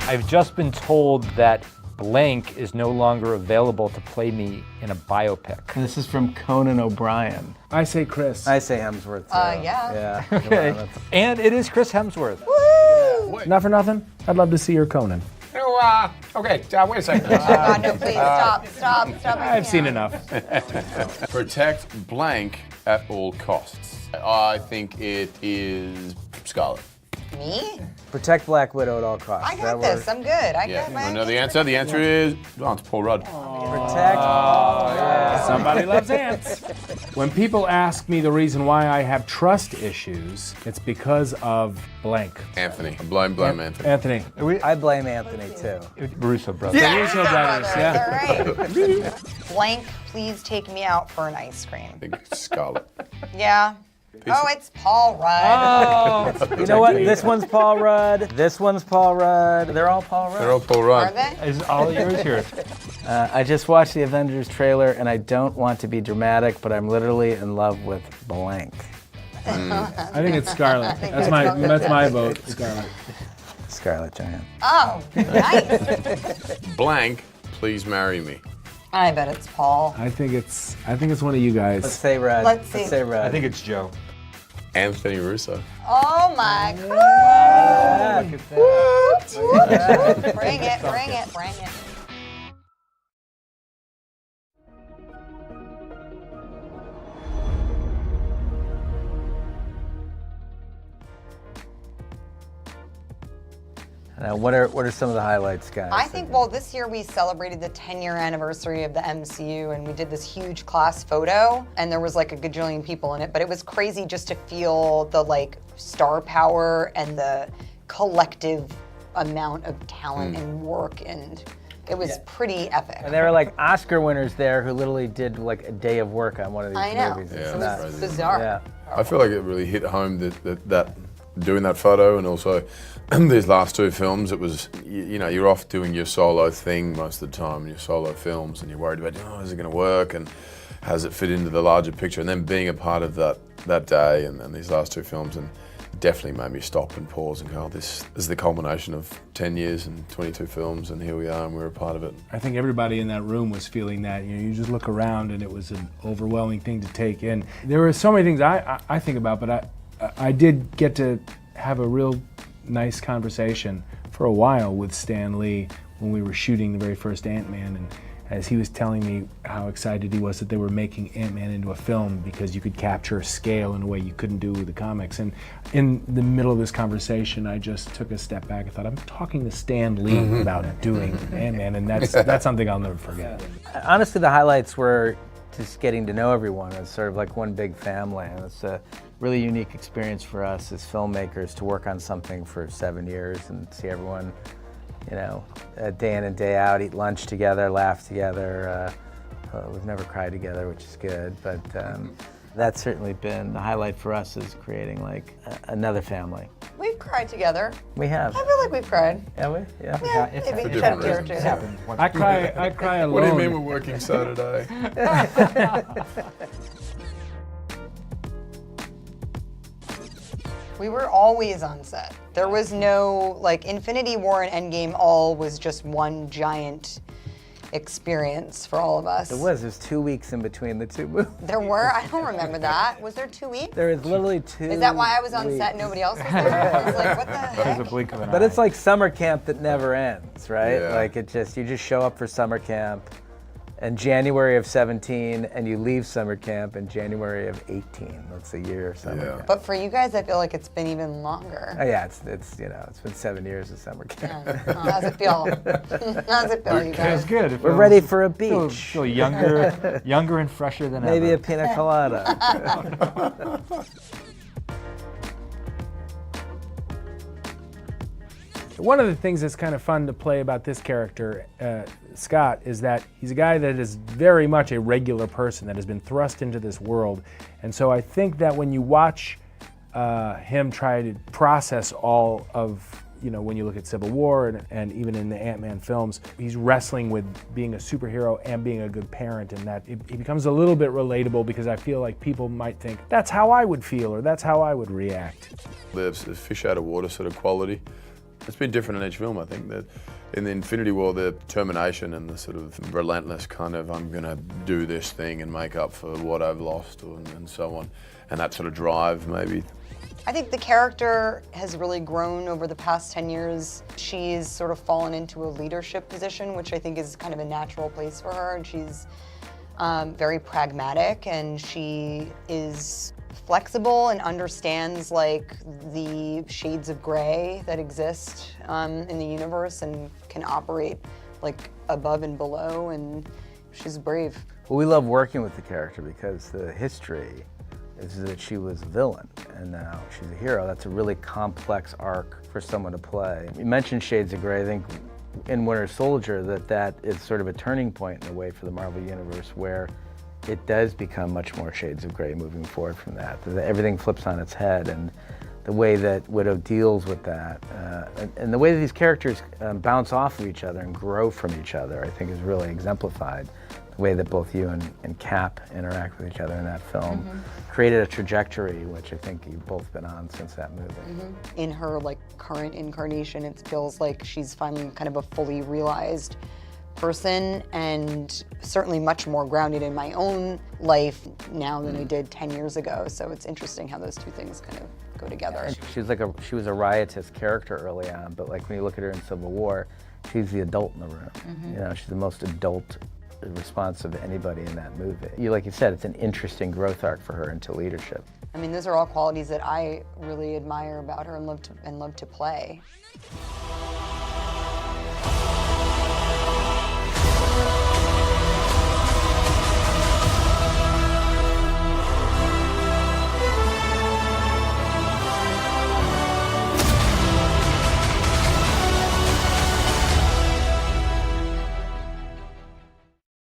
I've just been told that blank is no longer available to play me in a biopic. This is from Conan O'Brien. I say Chris. I say Hemsworth. Yeah. Yeah. Okay. And it is Chris Hemsworth. Woo! Not for nothing, I'd love to see your Conan. Oh, okay, wait a second. Oh God, no, please, stop. I've seen enough. Protect blank at all costs. I think it is Scarlet. Me? Protect Black Widow at all costs. I got this. I'm good. I got my. I know the answer. The answer is it's Paul Rudd. Protect. Somebody loves ants. When people ask me the reason why I have trust issues, it's because of blank. Anthony. I blame Anthony. Anthony. I blame Anthony too. Russo brothers. The Russo brothers, yeah. All right. Blank, please take me out for an ice cream. I think it's Scarlet. Yeah. Oh, it's Paul Rudd. Oh, You know what? This one's Paul Rudd. This one's Paul Rudd. They're all Paul Rudd. They're all Paul Rudd. Are they? is all yours here. I just watched the Avengers trailer, and I don't want to be dramatic, but I'm literally in love with blank. I think it's Scarlet. That's my vote. Scarlet. Scarlett Johansson. Oh, nice. Blank, please marry me. I bet it's Paul. I think it's one of you Let's guys. say Rudd. Let's see. Let's say Rudd. I think it's Joe. Anthony Russo. Oh my God. Look at that. Bring it. Now, what are some of the highlights, guys? I think, well, this year we celebrated the 10-year anniversary of the MCU, and we did this huge class photo, and there was like a gajillion people in it, but it was crazy just to feel the like star power and the collective amount of talent and work, and it was pretty epic. And there were like Oscar winners there who literally did like a day of work on one of these I know. movies. It It's was nuts. bizarre. Yeah. I feel like it really hit home that doing that photo, and also these last two films, it was, you know, you're off doing your solo thing most of the time, your solo films, and you're worried about, oh, is it going to work, and how does it fit into the larger picture, and then being a part of that day and these last two films, and definitely made me stop and pause and go, oh, this is the culmination of 10 years and 22 films, and here we are, and we're a part of it. I think everybody in that room was feeling that. You know, you just look around and it was an overwhelming thing to take in. There were so many things I think about, but I did get to have a real nice conversation for a while with Stan Lee when we were shooting the very first Ant-Man, and as he was telling me how excited he was that they were making Ant-Man into a film because you could capture scale in a way you couldn't do with the comics. And in the middle of this conversation, I just took a step back and thought, I'm talking to Stan Lee about doing Ant-Man, and that's something I'll never forget. Honestly, the highlights were just getting to know everyone as sort of like one big family. And it's a really unique experience for us as filmmakers to work on something for 7 years and see everyone, you know, day in and day out, eat lunch together, laugh together. We've never cried together, which is good, but that's certainly been the highlight for us, is creating like another family. We've cried together. We have. I feel like we've cried. Yeah, we? Yeah. Yeah, maybe For a different chapter or reasons. two. I cry alone. What do you mean we're working Saturday? We were always on set. There was no, like, Infinity War and Endgame all was just one giant experience for all of us. It was. There's 2 weeks in between the two movies. There were? I don't remember that. Was there 2 weeks? There is literally 2 Is that why I was on weeks. set and nobody else was there? I was like, what the That was a heck? blink of an eye. But it's like summer camp that never ends, right? Yeah. Like you just show up for summer camp in January of 17 and you leave summer camp in January of 18. That's a year of summer Yeah. camp. But for you guys, I feel like it's been even longer. Oh, yeah, it's you know, it's been 7 years of summer camp. How's it feel? How's it feel, you It guys? was good. It We're feels- ready for a feel beach. younger and fresher than Maybe a ever. pina colada. One of the things that's kind of fun to play about this character, Scott, is that he's a guy that is very much a regular person that has been thrust into this world. And so I think that when you watch him try to process all of, you know, when you look at Civil War and even in the Ant-Man films, he's wrestling with being a superhero and being a good parent, and that it becomes a little bit relatable because I feel like people might think, that's how I would feel or that's how I would react. There's a fish out of water sort of quality It's been different in each film, I think. That in the Infinity War, the determination and the sort of relentless kind of, I'm gonna do this thing and make up for what I've lost and so on. And that sort of drive, maybe. I think the character has really grown over the past 10 years. She's sort of fallen into a leadership position, which I think is kind of a natural place for her. And she's very pragmatic, and she is flexible and understands like the shades of gray that exist in the universe and can operate like above and below, and she's brave. Well, we love working with the character because the history is that she was a villain and now she's a hero. That's a really complex arc for someone to play. You mentioned shades of gray. I think in Winter Soldier that is sort of a turning point in a way for the Marvel Universe where it does become much more shades of gray moving forward from that. Everything flips on its head, and the way that Widow deals with that, and the way that these characters bounce off of each other and grow from each other, I think is really exemplified. The way that both you and Cap interact with each other in that film created a trajectory which I think you've both been on since that movie. In her like current incarnation, it feels like she's finally kind of a fully realized person, and certainly much more grounded in my own life now than I did 10 years ago. So it's interesting how those two things kind of go together. And she was a riotous character early on, but like when you look at her in Civil War, she's the adult in the room. You know, she's the most adult response of anybody in that movie. Like you said, it's an interesting growth arc for her into leadership. I mean, those are all qualities that I really admire about her and love to play.